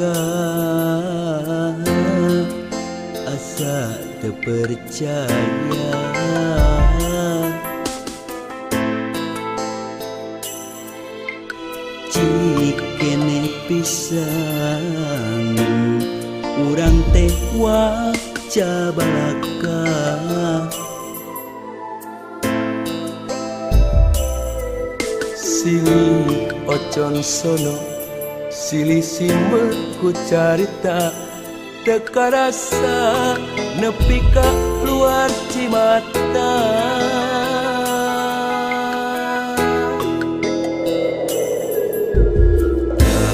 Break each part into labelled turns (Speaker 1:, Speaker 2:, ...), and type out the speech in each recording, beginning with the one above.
Speaker 1: balaka asa teu percaya cikene pisan urang teh waca balaka silih ocon sono silih simbol ku carita teka rasa nepi ka luar cimata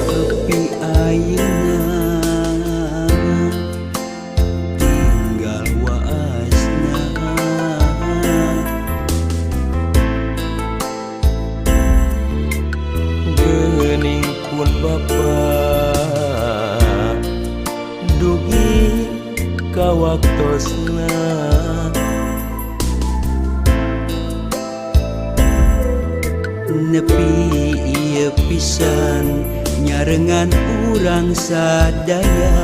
Speaker 1: tapi ayeuna tinggal waasna geuning pun bapa dugi ka waktosna nepi ieu pisan nyarengan urang sadaya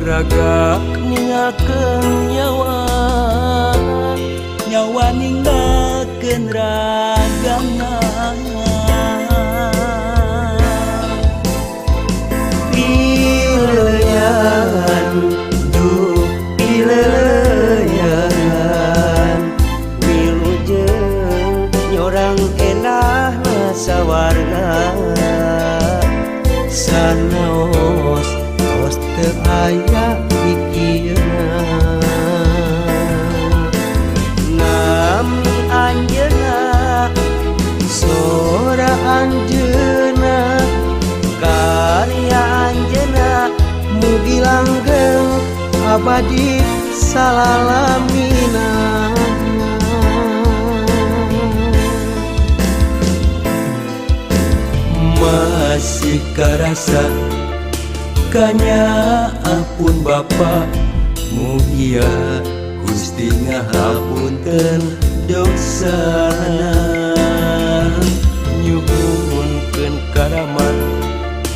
Speaker 1: raga ninggalkeun nyawa ninggalkeun ragana sawarga sanaos tos teu aya pikirna ngami anjeunna sora anjeunna karya anjeunna mugi langgeng abadi salalamina masih karasa kanya ampun Bapa mugia Gusti ngahapunten dosana nyuhunkeun karaman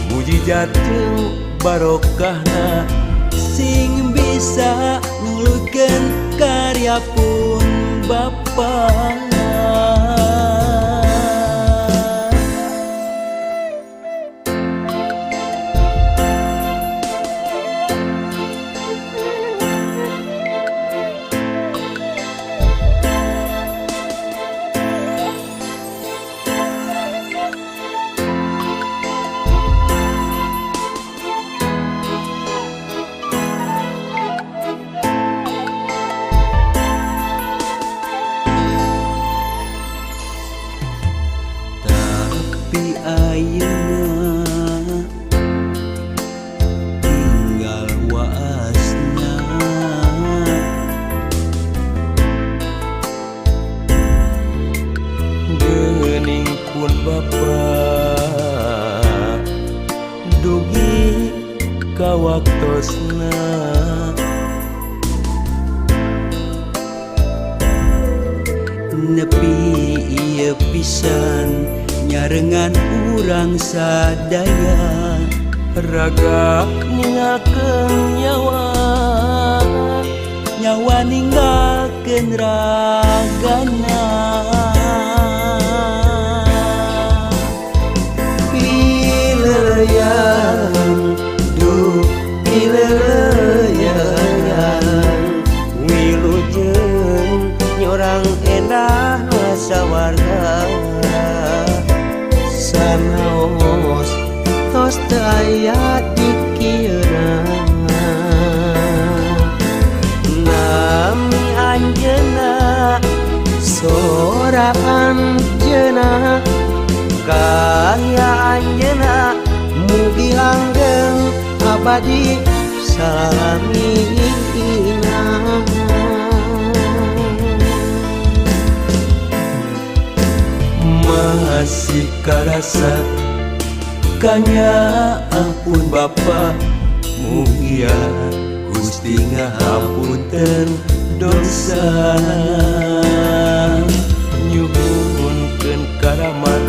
Speaker 1: mujijat jeung barokahna sing bisa nuluykeun karya pun Bapa ayeuna tinggal waasna geuning pun Bapa dugi ka waktosna nepi ieu pisan nyarengan urang sadaya raga ninggalkeun nyawa ninggalkeun ragana pileuyan duh pileuyan wilujeng nyorang endah sawarga sanaos tos teu aya dikieuna nami anjeunna sora anjeunna karya anjeunna mugi langgeng abadi salamina masih karasa kanya ampun Bapa mugia Gusti ngahapunten dosana nyuhunkeun karaman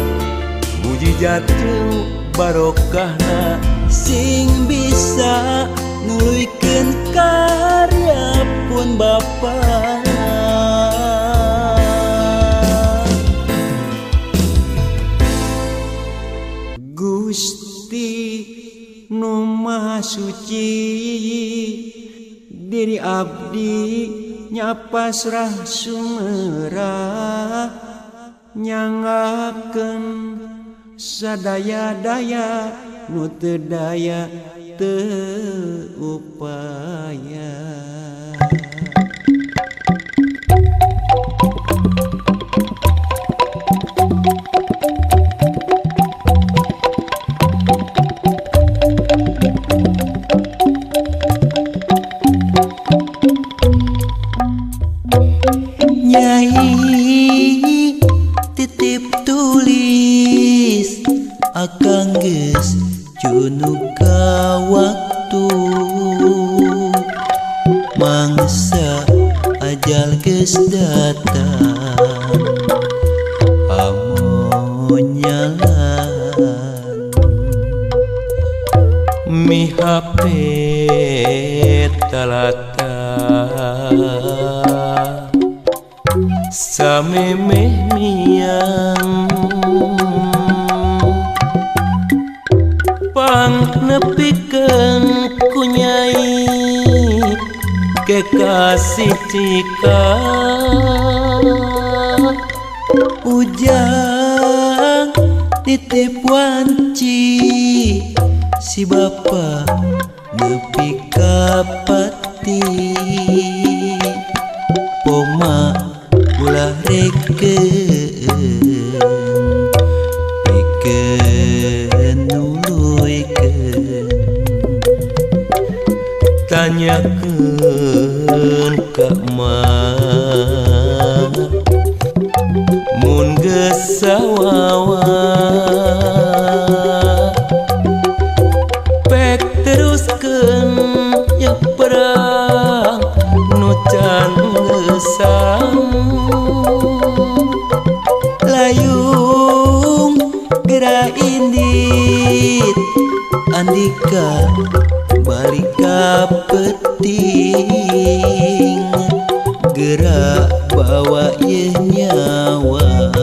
Speaker 1: mujijat jeung barokahna sing bisa nuluykeun karya pun Bapa. Gusti nu Maha Suci, diri abdi nyapasrah sumerah, nyangakeun sadaya-daya nu teu daya teu upaya. Nyai titip tulis akang geus junuka waktu, mangsa ajal geus datang amonyalan. Mihape talata samemeh miang, pangnepikeun ku Nyai kekasih cika. Ujang titip wanci si Bapa nepi ka pati, poma ulah rekeun pikeun nuluykeun, tanyakeun ka Mak mun geus sawawa, pek teruskeun yak perang nu can geusang. Layung geura indit andika balik ka peuting, geura bawa ye nyawa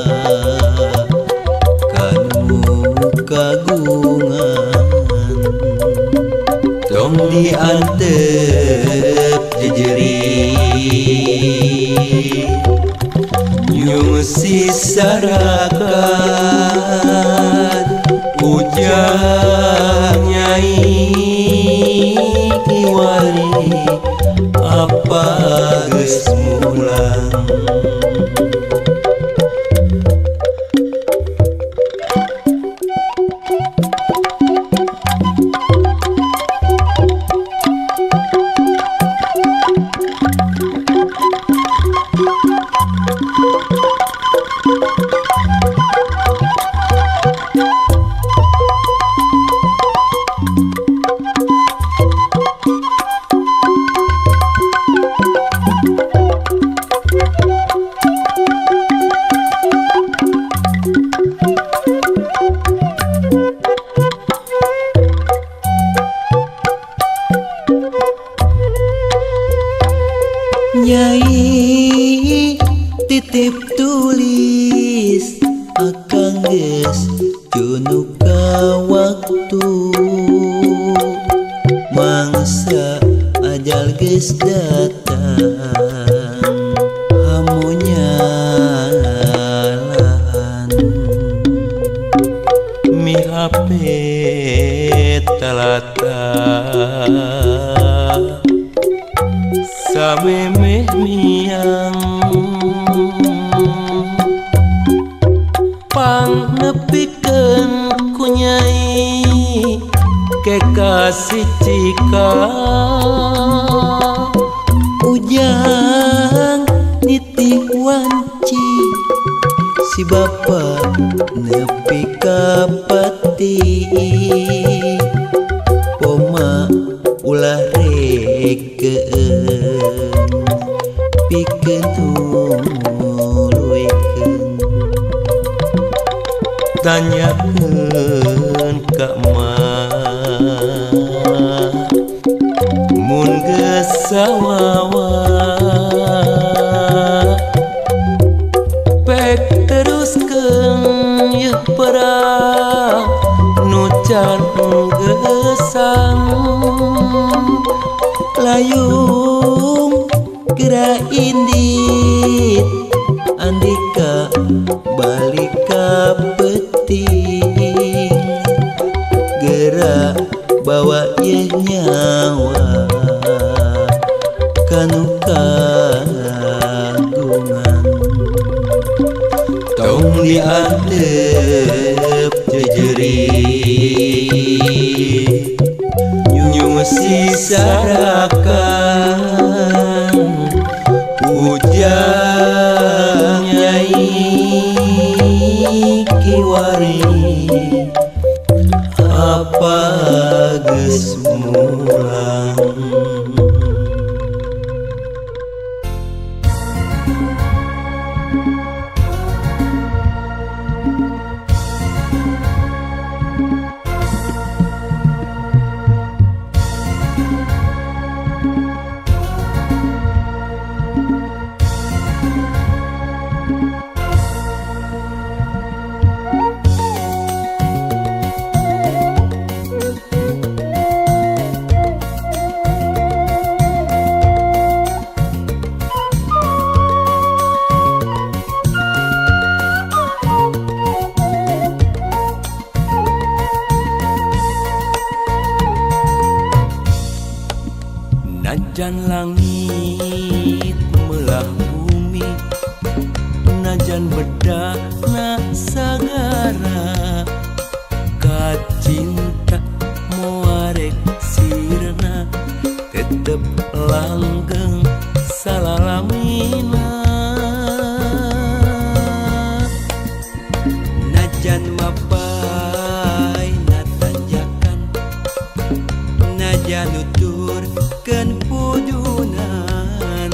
Speaker 1: kanu kagungan. Tong diantep jejeuri nyusi sarakat, ujang Nyai wari apa geus mulang. Nyai titip tulis akang geus junuka waktu, mangsa ajal geus datang hamunyalan. Mihape talata samemeh miang, pangnepikeun ku Nyai kekasih cika. Ujang nitih wanci si Bapa nepi ka pati, poma ulah rekeun pikeun nuluykeun, tanyakeun kama mun gesawawa pek teruskeun yeuh perang nu can gesan layung geura indit andika balik ka peuting geura bawa ieu nyawa kanu kagungan tong diantep jejerit nyusi sarakan hujan nyai kiwari apa geus mulang najan langit melah bumi najan bedana sagara kacinta moarek sirna tetep langgeng salalamina najan mapai natanjakan najan utur ken pujunan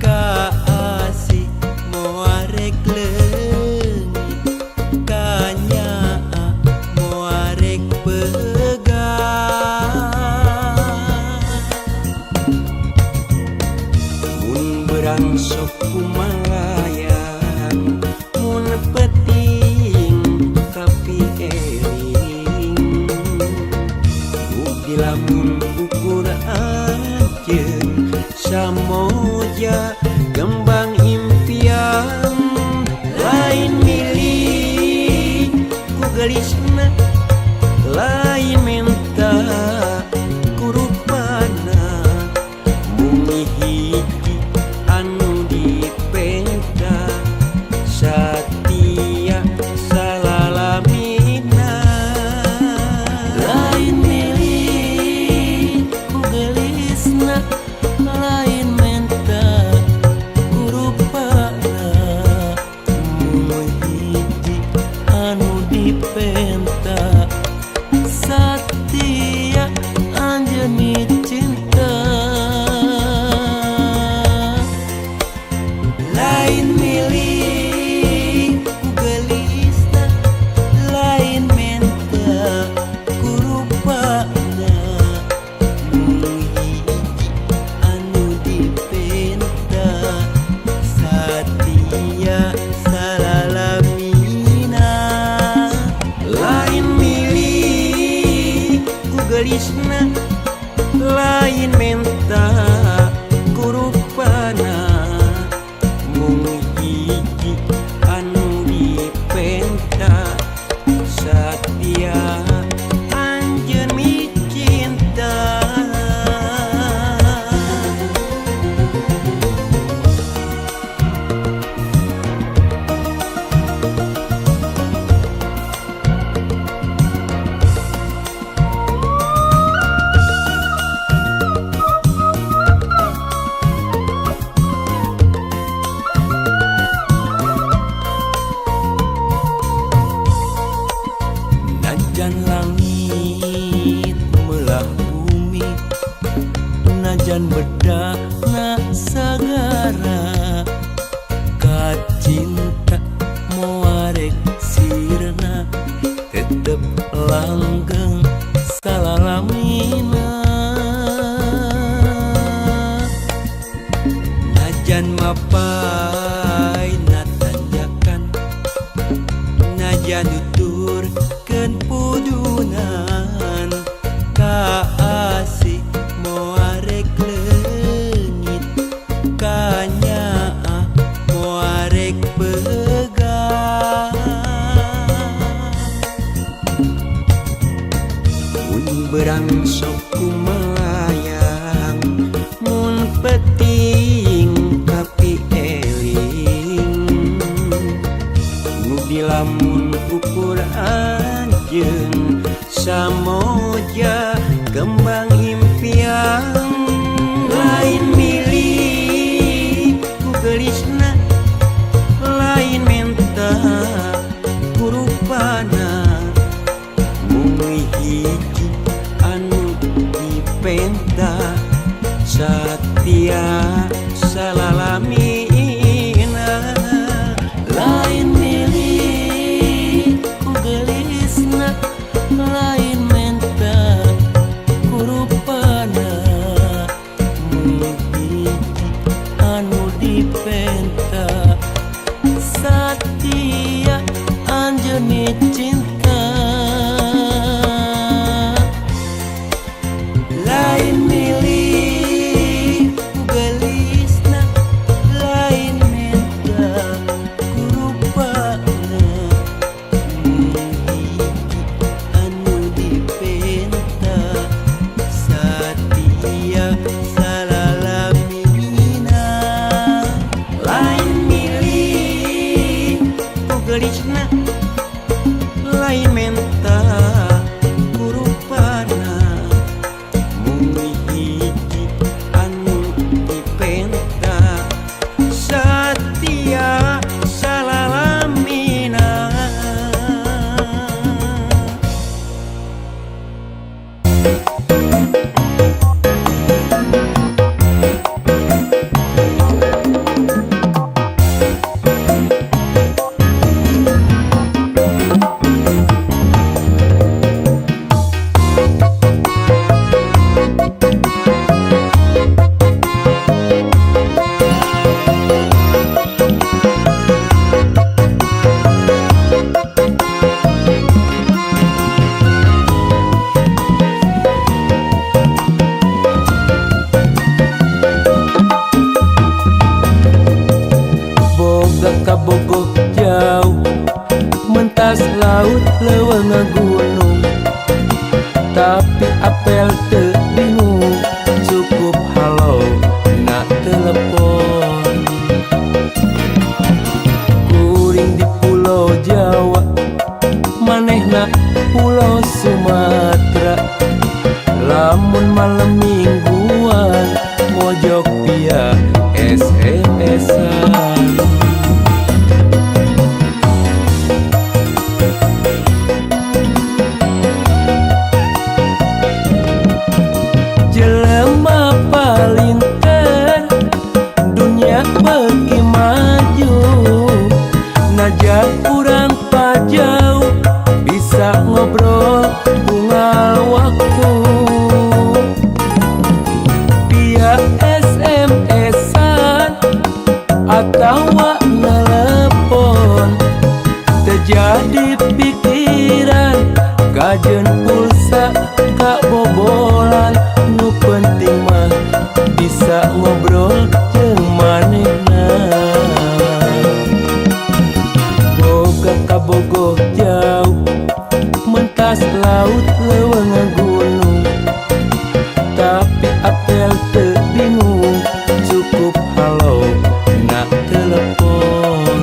Speaker 1: kaasih moarek leungit kanyaa moarek pegang mun berangsok kumalayan mun peting kapi eling ugi lamun ukur anjeun samoja kembang impian lain milih ku gelisna lain minta ku rupana mung hiji anu dipengkeun aina tanjakan najan nuturkeun pudunan ka asih moarek leungit ka nyaah moarek beugah mun berang sok kumalayang mun peting kapi eling nu dilamun ukur anjeun samoja kembang impian lain milih ku gelisna lain menta ku rupana mung hiji anu dipenta satia salalamina lain milih ku gelisna lain menta ku rupana mung hiji anu dipenta satia anjeunna cinta lain milih ku gelisna lain menta ku rupana mung hiji anu dipenta satia salalamina lain milih ku gelisna lain menta ku rupana mung hiji anu dipenta satia salalamina. Boga kabogoh jauh mentas laut leuweung gunung tapi apel teu bingung cukup halo na telepon kuring di Pulau Jawa manehna Pulau Sumatera lamun malam mingguan mojok via SMS-an jelema palinter dunia beuki maju najak urang pajau bisa ngobrol bungal waktu via SMS-an atawa nelepon terjadi pikiran kajen pulsa kabobolan nu penting mah bisa ngobrol jeung manehna boga kabogoh jauh mentas laut leuweung gunung tapi apel teu bingung cukup halo na telepon.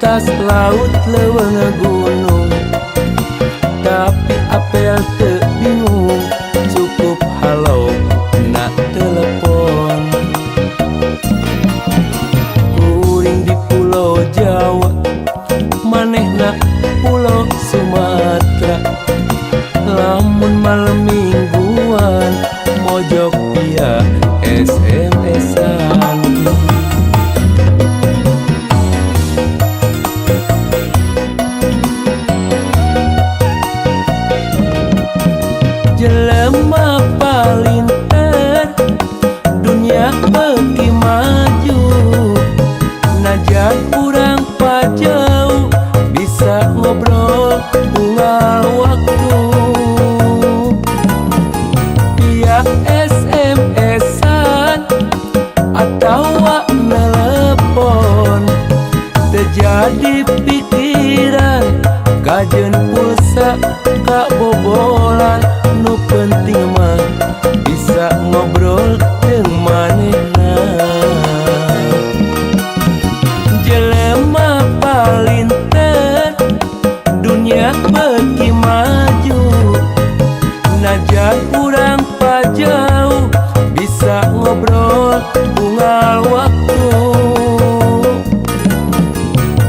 Speaker 1: mentas laut leuweung gunung, tapi apel teu bingung, cukup halo na telepon. Kuring di Pulau Jawa, manehna Pulau Sumatera. Lamun malam mingguan mojok via SMS-an. Jelema palinter dunia beuki maju, najan urang pajauh bisa ngobrol unggal waktu. Via SMS-an atawa nelepon, terjadi pikiran kajeun pulsa kabobolan. Nu penting mah bisa ngobrol jeung manehna. Jelema palinter dunia beuki maju, najan urang pajauh bisa ngobrol unggal waktu.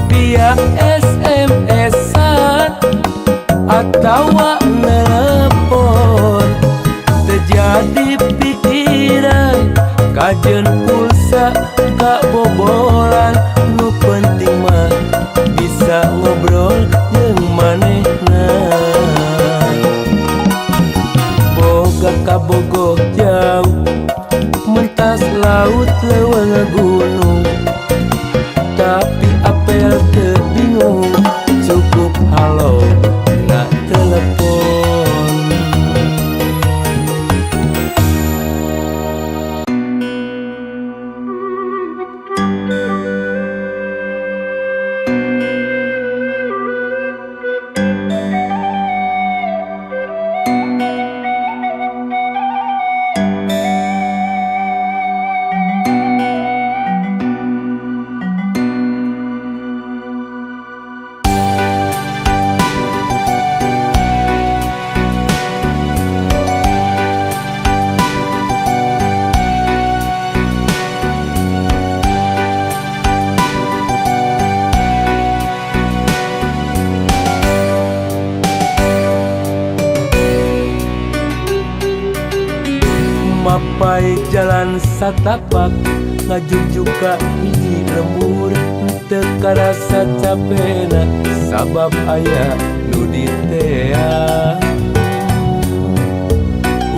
Speaker 1: Via SMS-an atawa nelepon, terjadi pikiran kajeun pulsa kabobolan. Nu penting mah bisa ngobrol jeung manehna. Boga kabogoh jauh, mentas laut leuweung gunung, tapi apel teu bingung, cukup halo na telepon. Mapai jalan satapak, ngajujug ka hiji lembur, teu karasa capena sabab aya nu ditea.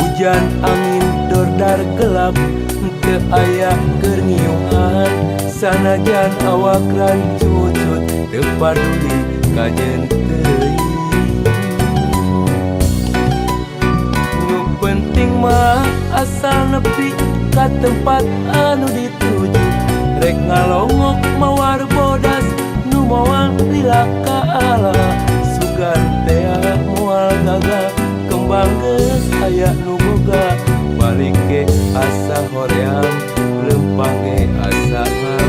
Speaker 1: Hujan angin dordar gelap, teu aya keur ngiuhan, sanajan awak rancucut teu paduli kajeun teuing. Nu penting mah asal nepi ka tempat anu dituju, rek ngalongok mawar bodas nu moal lila ka ala. Sugan tea moal gagal kembang geus aya nu boga, balik ke asa hoream lempang ge asa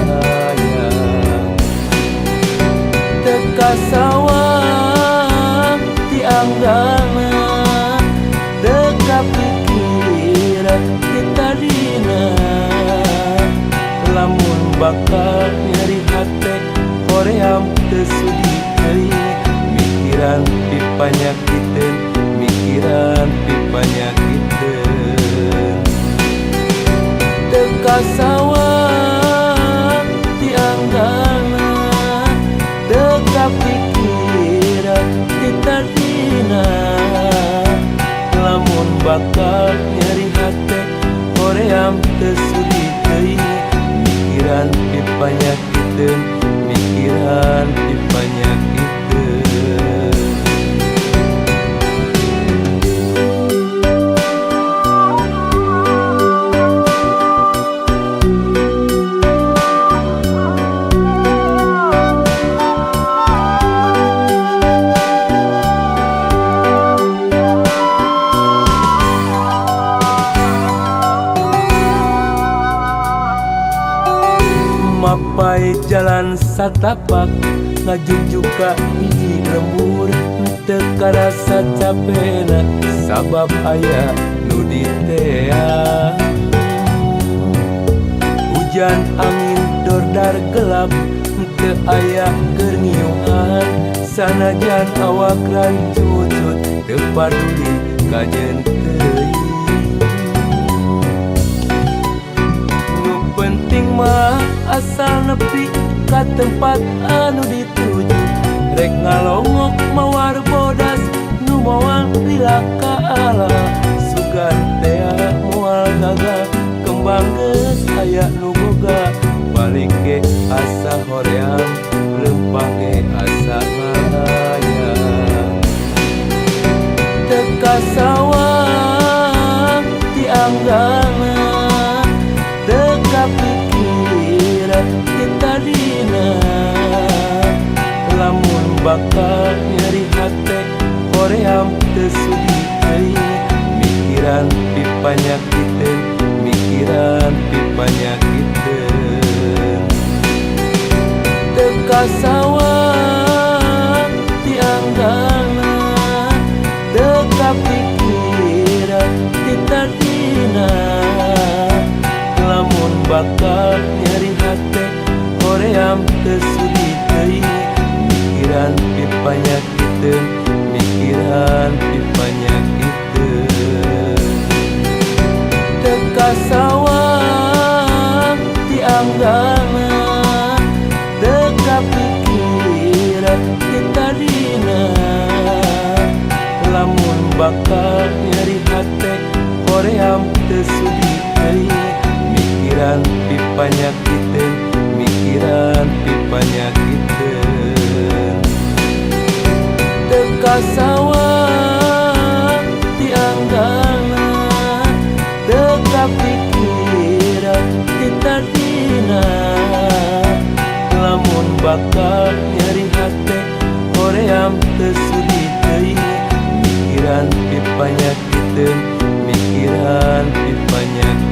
Speaker 1: ngayang. Teu kasawang ti anggana, teu kapikiran kita dina. Lamun bakal nyeri hate hoream teu sudi teuing, mikiran pipanyakiteun, mikiran pipanyakiteun. Teu kasawang ti anggana, teu kapikiran kita dina. Lamun bakal nyeri hate hoream teu sudi teuing, mikiran pipanyakiteun, mikiran pipanyakiteun. Mapai jalan satapak, ngajujuk ka hiji lembur teu karasa capena sabab aya nu ditea. Hujan angin dordar gelap teu aya keur ngiuhan sanajan awak rancut teu paduli ka jeun teuing. Nu penting mah asal nepi ka tempat anu dituju rek ngalongok mawar bodas nu moal lila ka ala sugan tea moal gagal kembang geus aya nu boga balik ge asa hoream leumpah ge asa ngayang teu kasawang ti anggana teu kapikiran ti tadina lamun bakal nyeri hate hoream teu sudi teuing mikiran pipanyakiteun mikiran pipanyakiteun teu kasawang ti anggana teu kapikiran ti tadina lamun bakal nyeri hate hoream teu sudi teuing mikiran pipanyakiteun mikiran pipanyakiteun teu kasawang ti anggana teu kapikiran ti tadina lamun bakal nyeri hate hoream teu sudi teuing mikiran pipanyakiteun mikiran pipanyakiteun teu kasawang ti anggana teu kapikiran ti tadina lamun bakal nyeri hate hoream teu sudi teuing mikiran pipanyakiteun mikiran pipanyakiteun.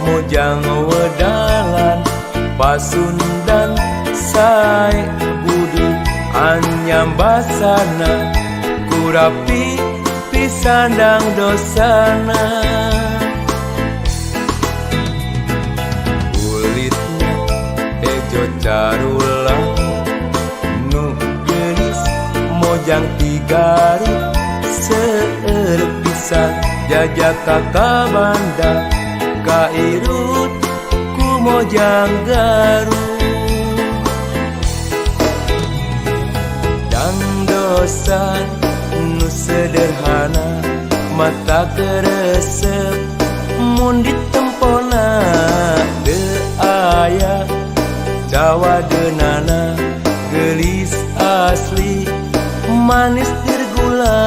Speaker 1: Mojang wedalan pasundan sae budi anyam basana kurapi pisandang dosana kulitnya ejo carula nu geulis mojang tigarut seueur pisan jajak kakabanda kairut ku mojang garut dan dosan nu sederhana mata keresep mun ditempona teu aya cawadeunana geulis asli manis dirgula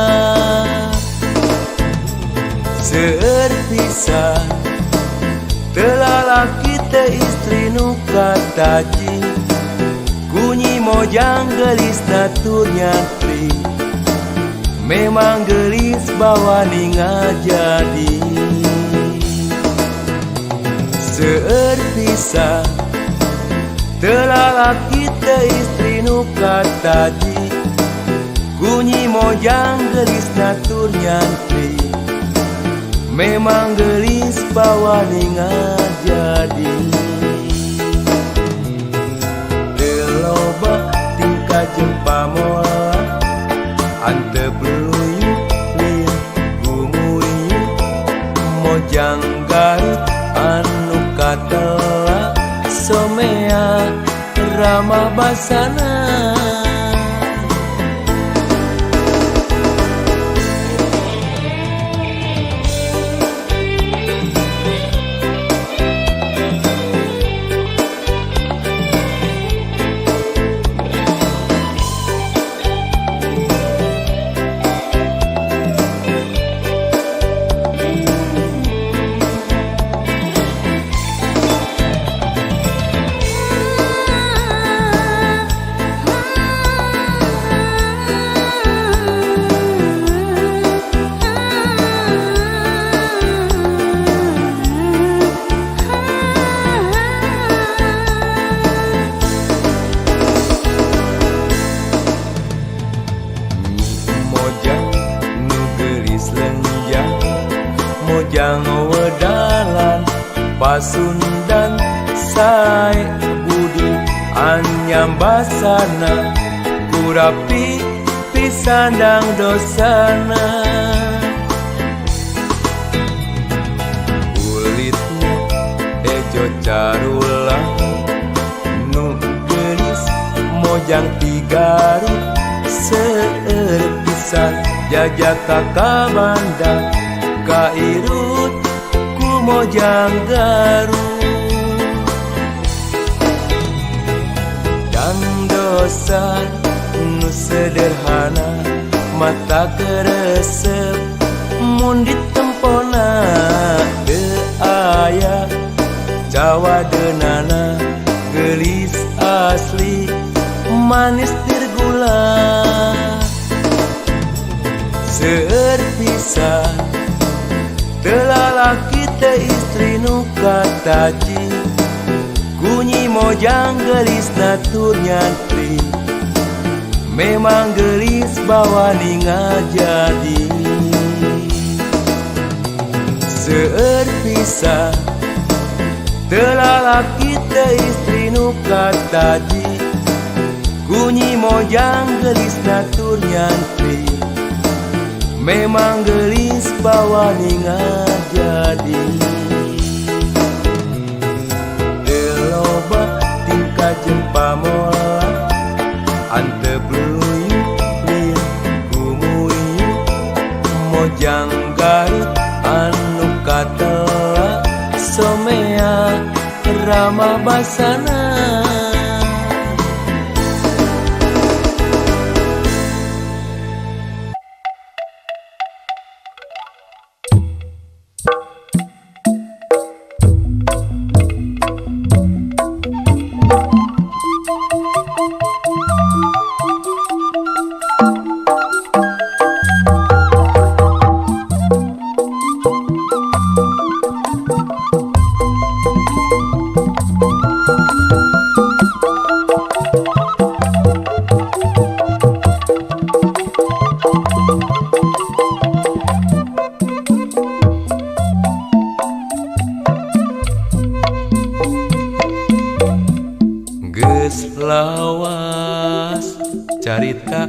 Speaker 1: seueur pisan teu lalaki teu istri nu kataji kunyi mojang geulisna tur nyantri memang geulis bawani ngajadi seueur pisan teu lalaki teu istri nu kataji kunyi mojang geulisna tur nyantri memang geulis bawani ngajadi teu loba tingkah jeung pamola ante beluyuk lin gumuyu mojang garut anu kata somea ramah basana. Mojang wedalan pasundan sae budi anyam basana kurapi pisandang dosana. Kulitnya ejo carula nu geulis mojang tigarut seueur pisan jajak kakabanda kairut ku mojang garut. Dan dosa nu sederhana mata keresep mun ditempona teu aya cawadeunana geulis asli manis tirgula. Seueur pisan teu lalaki teu istri nu kataji kunyi mojang geulis natur nyantri memang geulis bawani ngajadi. Seueur pisan teu lalaki teu istri nu kataji kunyi mojang geulis natur nyantri memang geulis bawani ngajadi. Teu loba tingkah jeung pamola anteu buluyu lieu kumuyu mojang garut anu katelak somea ramah basana. Lawas carita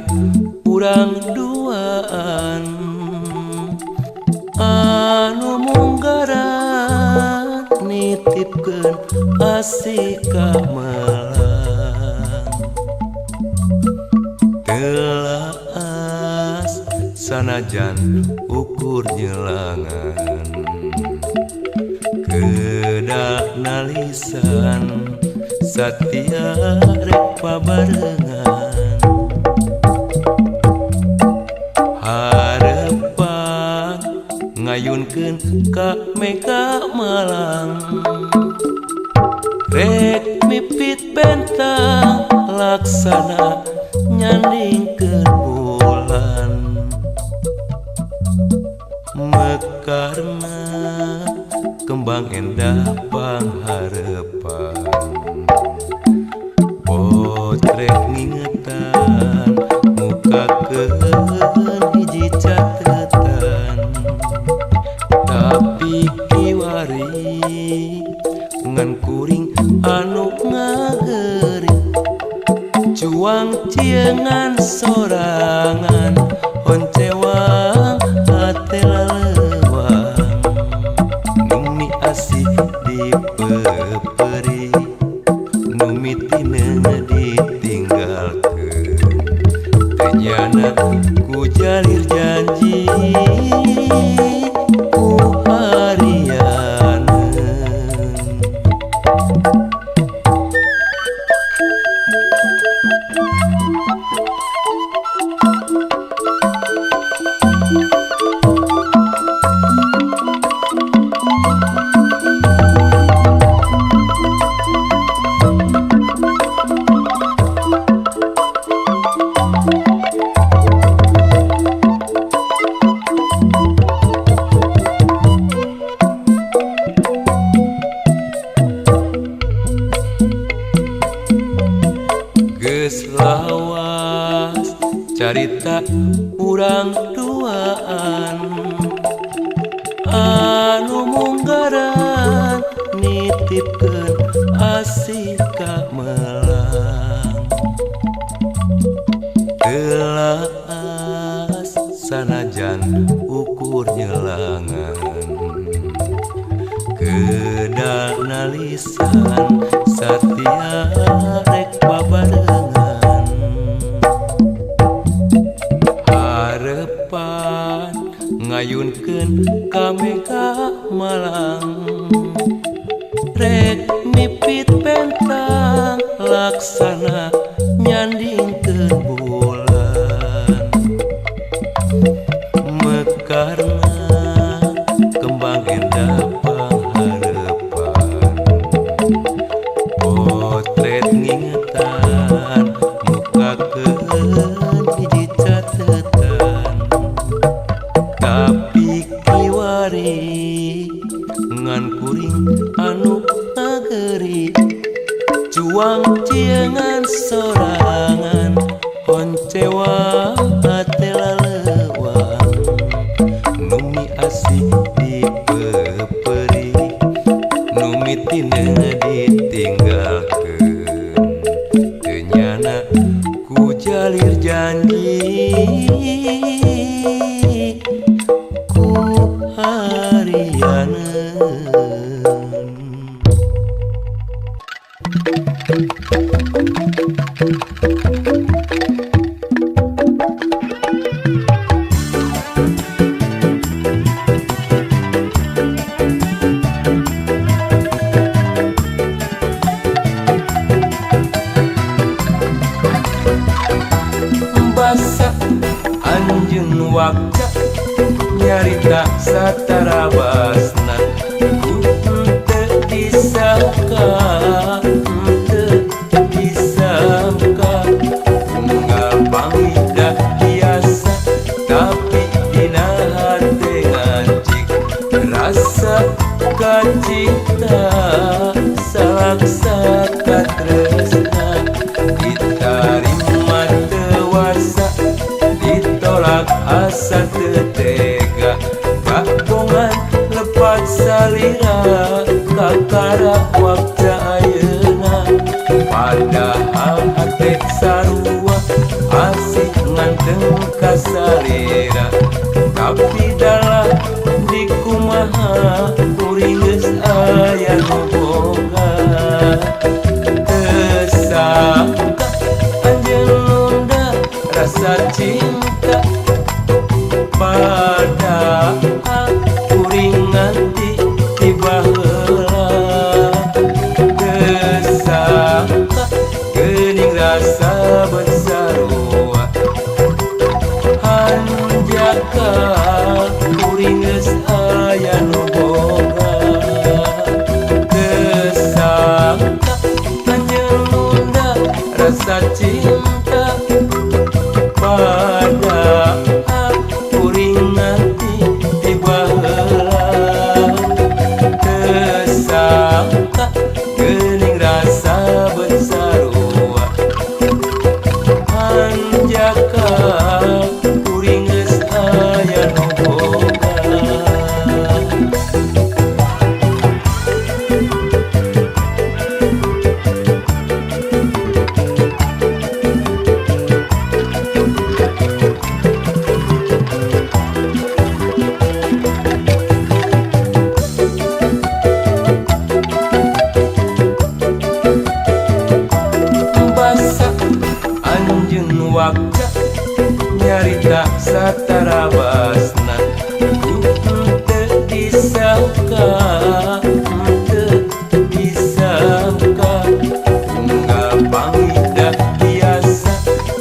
Speaker 1: urang duaan anu munggaran nitipkeun asika melang. Telaas sanajan ukur nyelangan kedakna lisan satia rek pabarengan. Harepan ngayunkeun ka mega malang rek mipit bentang laksana nyandingkeun bulan mekarna kembang endah pangharepan. Potrek ngingetan muka keun hiji catetan tapi kiwari ngan kuring anu ngageuring cuang ciengan sorangan oncewang hate laleuwang numi asih dipeperi geus lawas carita urang duaan anu munggaran nitipkeun asih ka melang gelas sanajan ukur nyelangan kedana lisan satia rek babarengan harepan ngayunkeun ka mega malang rek mipit pentang laksana nyandingkeun bulan mekarna kembang endah pangharepan potret ngingetan mukakeun hiji catetan tapi kiwari ngan kuring anu ngageri juang ciengan sorangan oncewa hate laleuang numi asih dipeperi numi tina ditinggalkeun teu nyana ku jalir janji ku harianeun basa anjeun wakca nyarita satara basna ku teu disangka ngapangida biasa tapi dina hate ngancik rasa kacita salaksa katresna ditarima tewasa ditolak asa teu tega kakongan lepat salira kakara wakca ayeuna padahal hate sarua asik nganteng kasalira tapi dalam dikumaha kuring geus aya nu boga teu sangka anjeun nunda rasa cinta padahal kuring nganti tiba heula teu sangka geuning rasa bersarua hanjaka kuring geus aya nu boga teu sangka anjeun nunda rasa cinta padahal kuring nanti tiba heula teu sangka geuning rasa bersarua hanjaka kuring geus aya nu boga basa anjeun wakca nyarita satara basna ku teu disangka ngapangida biasa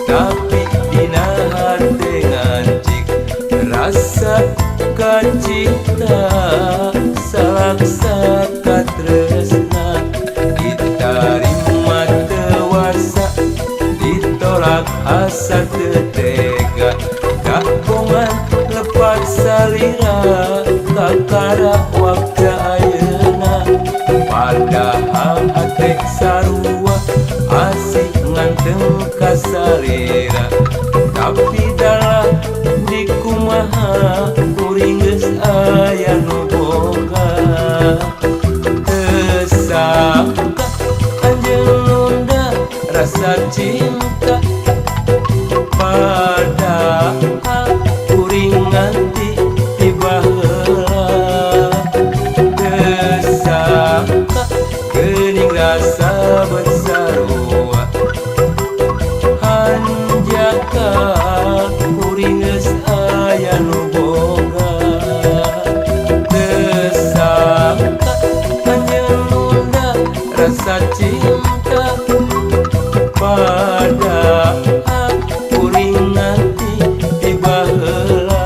Speaker 1: tapi dina hate ngancik rasa kacita salaksa katresna ditarima tewasa ditolak asa teu tega kakongan lepat salira kakara wakca ayeuna padahal hate sarua asik nganteng ka rasa cinta padahal kuring nganti tiba heula teu sangka geuning rasa besarua hanjaka kuring geus aya nu boga teu sangka anjeunna rasa cinta padahal kuring nanti tiba heula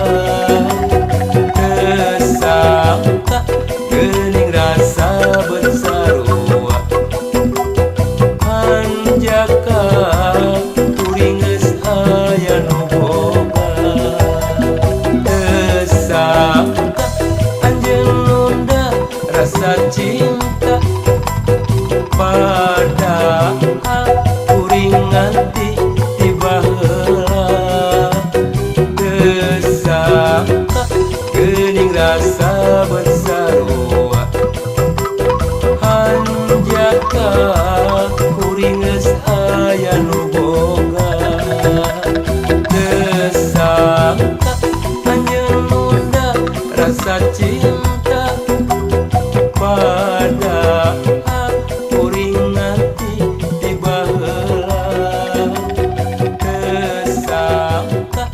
Speaker 1: teu sangka geuning rasa besarua hanjaka kuring geus aya nu boga teu sangka anjeunna rasa cinta padahal kuring nganti tiba heula teu sangka geuning rasa besarua hanjaka kuring geus aya nu boga teu sangka anjeunna rasa cinta padahal kuring nanti tiba heula teu sangka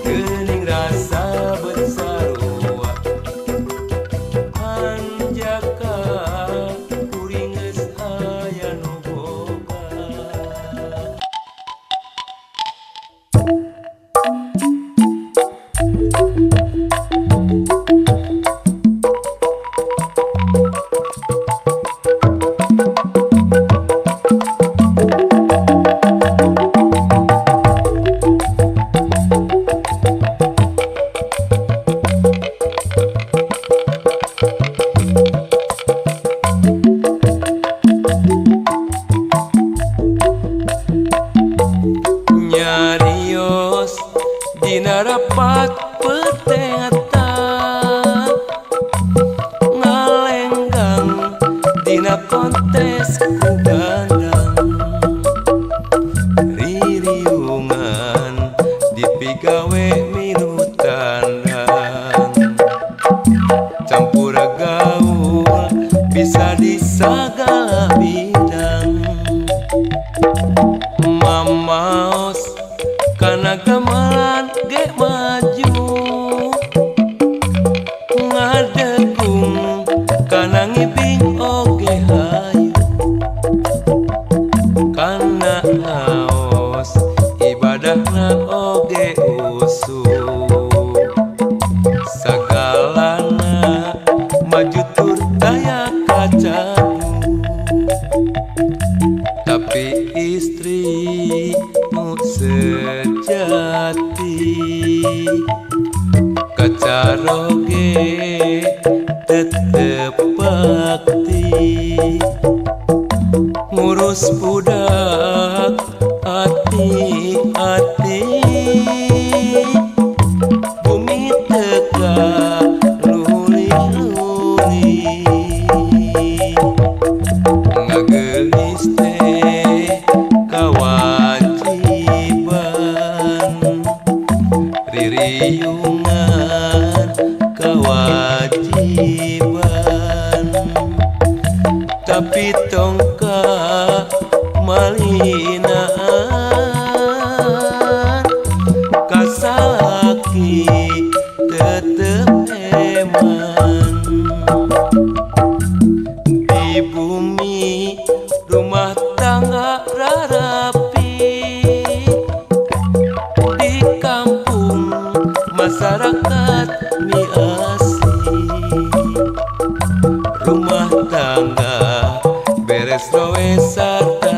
Speaker 1: geuning rasa besarua hanjaka kuring geus aya nu boga. Nyarios dina rapat pertengatan ngalenggang dina kontes ku gandang ririungan dipigawe minut tandang campur gaul bisa di sagala bidang mamaos kana gamelan ge maju ngadegung kana ngibing oge hayu kana ngaos ibadahna oge usuk sagalana maju tur daya kacanu tapi istri nu sejati kacaroge tetep bakti ngurus budak hati-hati bumi teka luli-luli ngagelis teh kawajiban ririungan kewajiban tapi tongka malinaan kasalaki tetep eman di bumi rumah tangga rapi di kampung masyarakat miasi rumah tangga beres roe sarta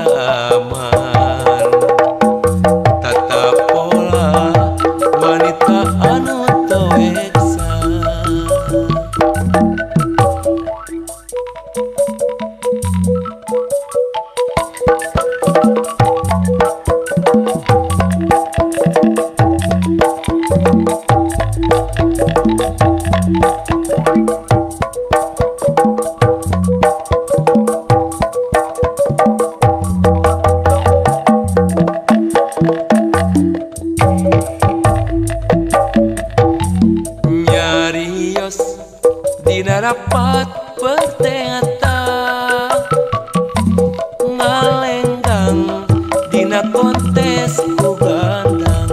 Speaker 1: aman tata pola wanita anu toeksa Dina kontes ku gandang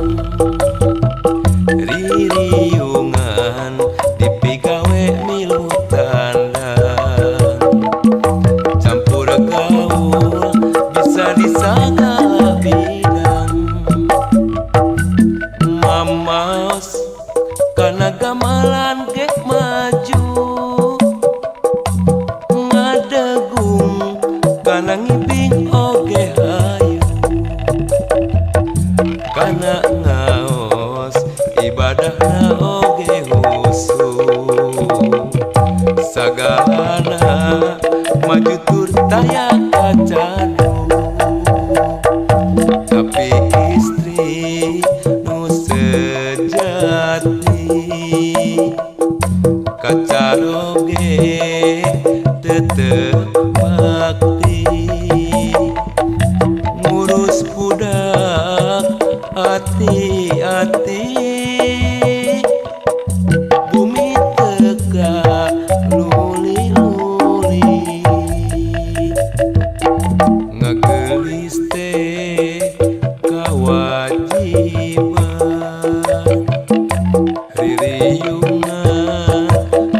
Speaker 1: ririungan dipigawe milu tandang campur gaul bisa disangka bidang mamaos kana gamalan ge maju ngadegung kana ngibing oge hayu kana ngaos ibadahna oge husu sagalana maju tur taya kacadu tapi istri nu sejati kacaroge tetep bakti ngurus budak hati-hati bumi tegak luli-luli ngegelis teh kawajiban ririungan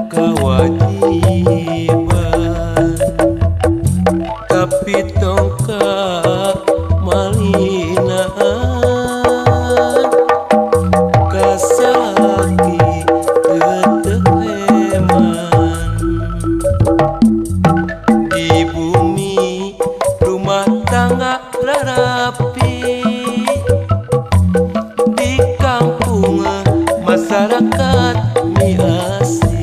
Speaker 1: kawajiban tapi tongkat malinaan kasaki tetep heman di bumi rumah tangga rapi di kampung masyarakat miasi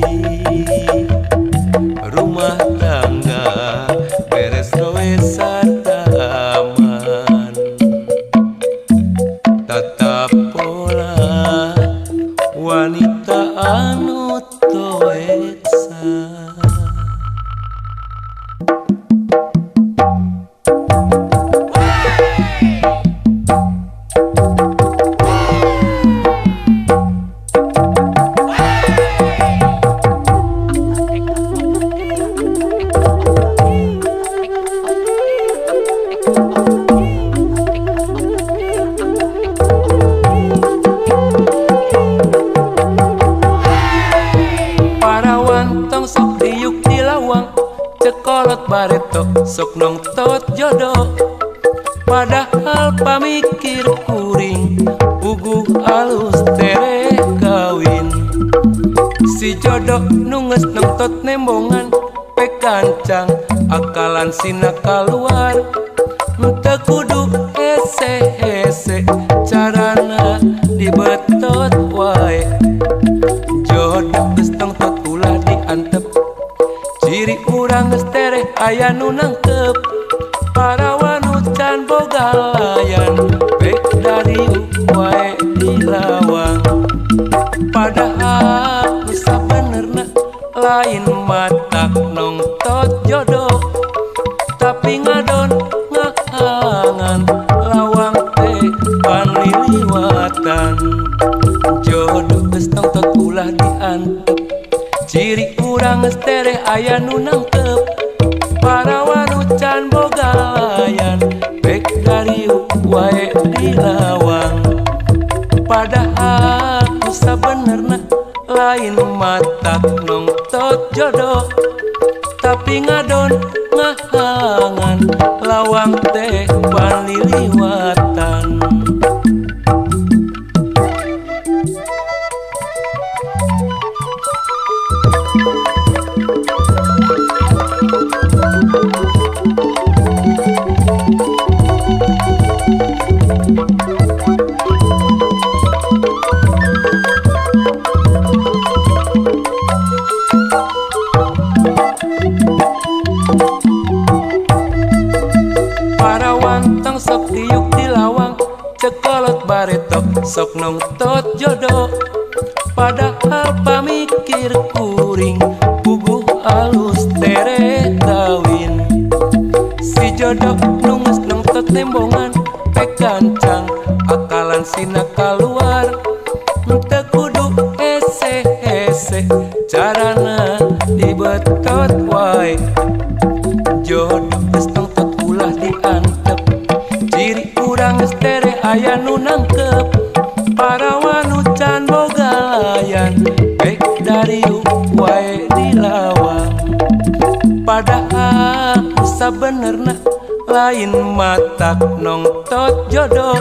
Speaker 1: rumah tangga beres rowesan aman tatap pola wanita anu toeksa sok diuk di lawang cekolot bareto sok nongtot jodoh padahal pamikir kuring puguh alus tere kawin si jodoh nunges nongtot nembongan pekancang akalan sina kaluar teu kudu hese-hese carana dibetot wae jodoh geus nongtot ulah diantep ciri urang geus tereh aya nu nangkep parawan can boga layan bek dari wae di lawang padahal sabenerna lain matak nongtot jodoh tapi ngadon ngahangan lawang teh pan liliwatan jodoh geus nongtot ulah diantep ciri urang geus tereh aya nu nangkep parawan can boga layan bek dari wae di lawang padahal sabenerna lain matak nongtot jodoh tapi ngadon ngahangan lawang teh pan liliwatan parawan sok diuk di lawang cekolot bareto sok nongtot jodoh padahal pamikir kuring puguh alus tere kawin si jodoh nunges nongtot nembongan pekancang akalan sina kaluar teu kudu hese-hese carana dibetot wae jodoh geus nongtot ulah diantep ciri urang urang estere aya nu nangkep parawan can boga layan baik dari wae dilawang padahal sabenerna lain matak nongtot jodoh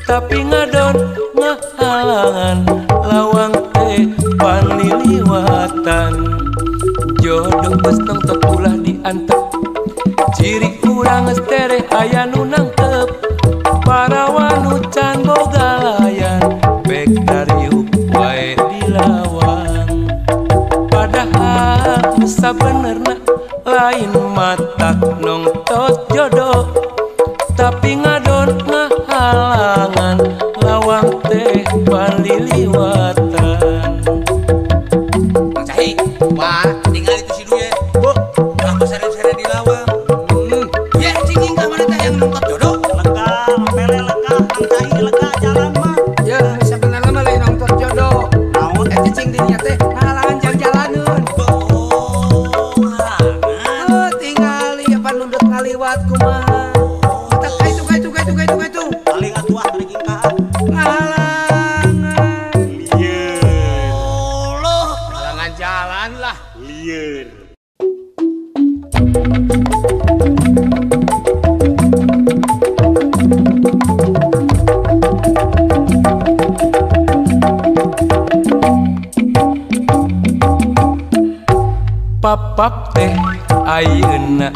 Speaker 1: tapi ngadon ngahalangan lawang teh panliliwatan jodoh geus nongtot ulah diantep ciri urang estere aya nu nangkep parawan can boga layan bek dari wae dilawang padahal sabenerna lain matak nongtot jodoh tapi ngadon ngahalangan lawang teh panliliwatan.
Speaker 2: Mang Cai, wah tinggal itu si Duye. Bu, kenapa sering-sering di lawang? Ya cinging ka mana teh yang nongtot jodoh?
Speaker 3: Lega, pele lega, Mang Cai lega jalan mah.
Speaker 4: Ya, sebenarnya mah lain nongtot jodoh.
Speaker 3: Naon
Speaker 4: Eta cing dinya teh halangan jalan-jalaneun. Oh, tingali apa nundut ngaliwat kumaha. Eta kaitu.
Speaker 3: paling atuh beri kingkaan.
Speaker 4: Halangan.
Speaker 3: Lieur.
Speaker 2: Allah,
Speaker 4: Halangan jalan lah.
Speaker 3: Lieur.
Speaker 1: Papap teh ayeuna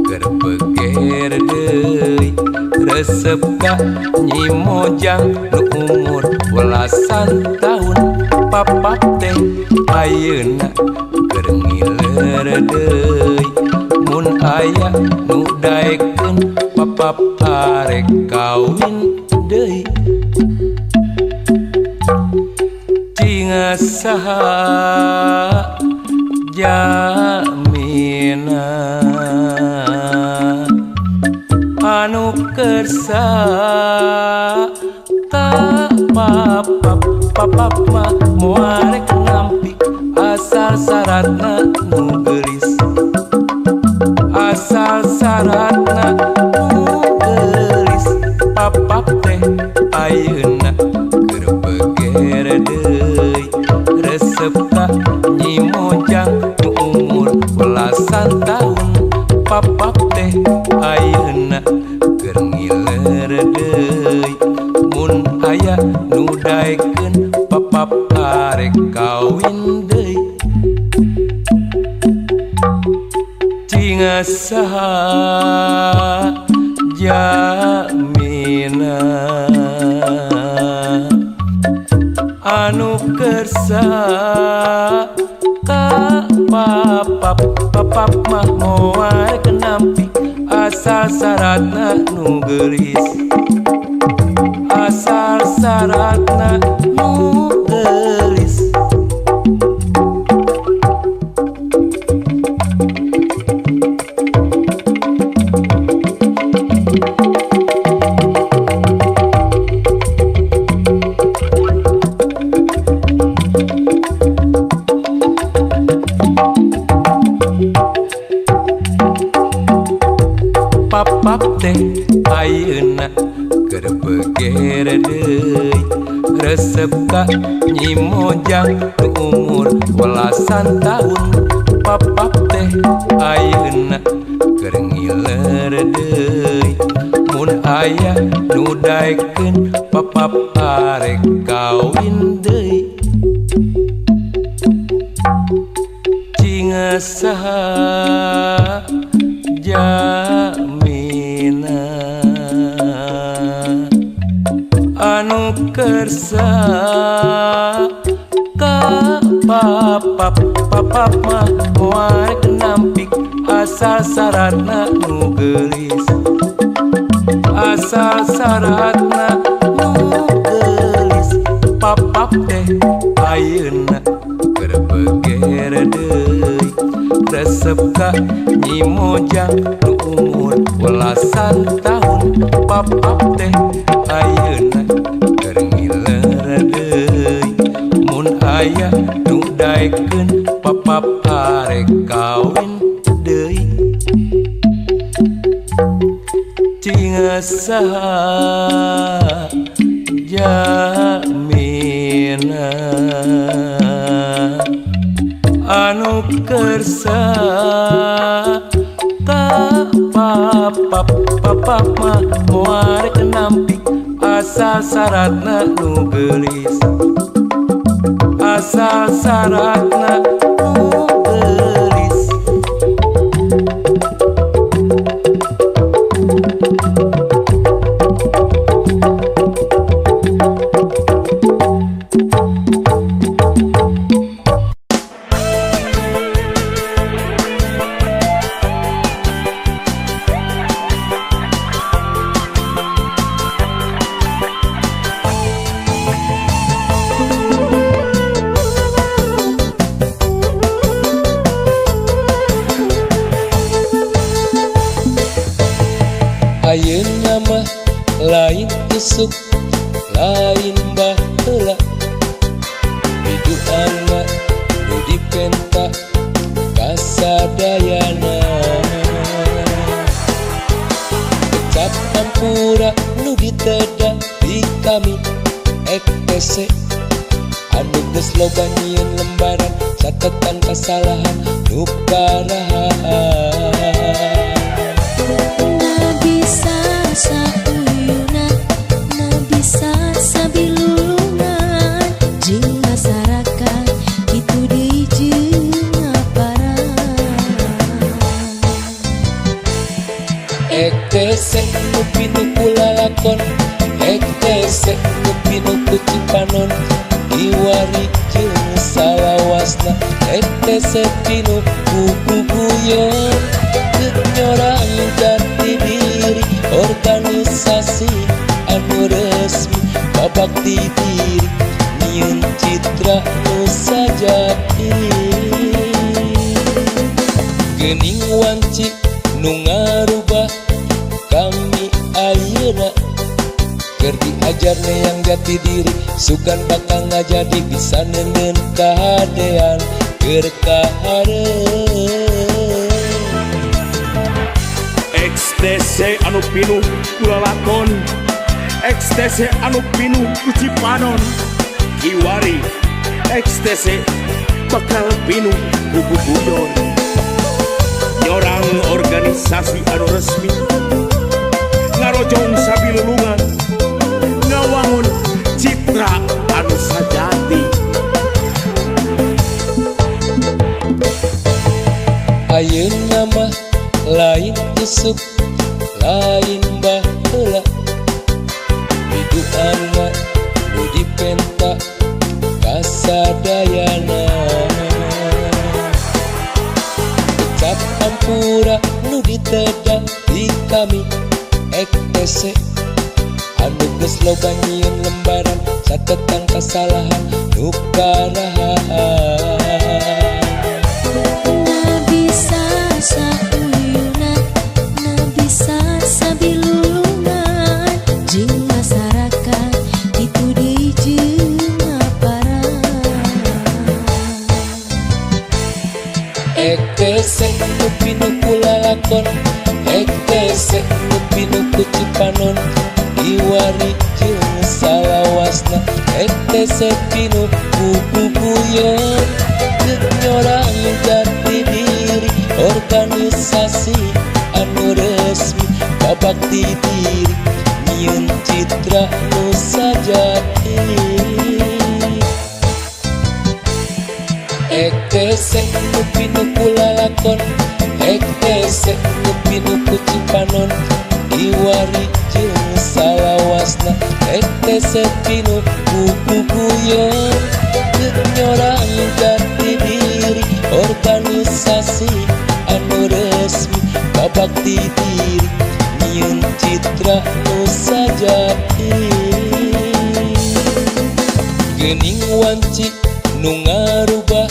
Speaker 1: keur beger deui resep ka Nyi Mojang nu umur belasan tahun papap teh ayeuna keur ngiler deui mun aya nu daekeun papap arek kawin deui cinga saha jamina anu kersa ka papap mah moarek nampi asal syaratna nu geulis asal syaratna nu geulis papap teh ayeuna keur beger deui resep ka Nyi Mojang nu umur belasan tahun papap teh ayeuna keur ngiler deui mun aya nu daekeun papap arek kawin deui cinga saha jamina anu kersa ka papap mah moarek nampi asal syaratna nu geulis asal syaratna nu geulis papap teh ayeuna keur beger deui resep ka Nyi Mojang nu umur belasan tahun papap teh ayeuna keur ngiler deui mun aya nu daekeun papap arek kawin deui cinga saha jamina anu kersa ka papap mah moarek nampik asal syaratna nu geulis asal syaratna nu geulis papap teh ayeuna keur beger deui resep ka Nyi Mojang nu umur belasan tahun papap teh ayeuna keur ngiler deui mun aya nu daekeun papap arek kawin deui Cingasaha jamina anu kersa ka papa mah moal nampik asal syaratna nu geulis asal syaratna nu geulis.
Speaker 5: Ayeuna mah lain tusuk lain baheula biduan mah nu dipenta kasadayana kecap ampura nu diteda di kami ETC anu geus loba nyieun lembaran catatan kasalahan nu parahan.
Speaker 6: Sauyuna na bisa sabilulungan jeung masyarakat kitu deui jeung ngaparan.
Speaker 5: ETC nu pinu kulalakon ETC nu pinu kucipanon diwari jeung salawasna ETC pinu kuguguyon nyorang jati diri organisasi anu resmi babakti diri nyieun citra nu sajati geuning wanci nu ngarubah kami ayeuna keur diajar neang jati diri sugan bakal ngajadi bisa neuneun kahadean keur kahareup.
Speaker 3: XTC anu pinuh kulalakon, XTC anu pinuh kucipanon kiwari, XTC bakal pinuh guguguyon nyorang organisasi anu resmi ngarojong sabilulungan ngawangun citra anu sajati.
Speaker 5: Ayeuna mah lain tusuk lain baheula biduan mah nu dipenta kasadayana kecap ampura nu diteda di kami ETC anu geus loba nyieun lembaran catatan kasalahan nu parahan.
Speaker 6: Sauyuna na bisa sabilulungan jeung masyarakat kitu deui jeung ngaparan.
Speaker 5: ETC nu pinu kulalakon ETC nu pinu kucipanon diwari jeung salawasna ETC pinu kuguguyon nyorang jati diri organisasi anu resmi babakti diri nyieun citra nu sajati ETC nu pinu kulalakon ETC nu pinu kucipanon diwari jeung salawasna ETC pinu kuguguyon nyorang jati diri organisasi anu resmi babakti diri nyieun citra nu sajati geuning wanci nu ngarubah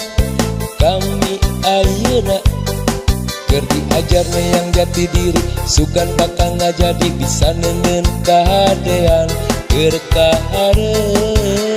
Speaker 5: kami ayeuna keur diajar neang jati diri sugan bakal ngajadi bisa neuneun kahadean keur kahareup.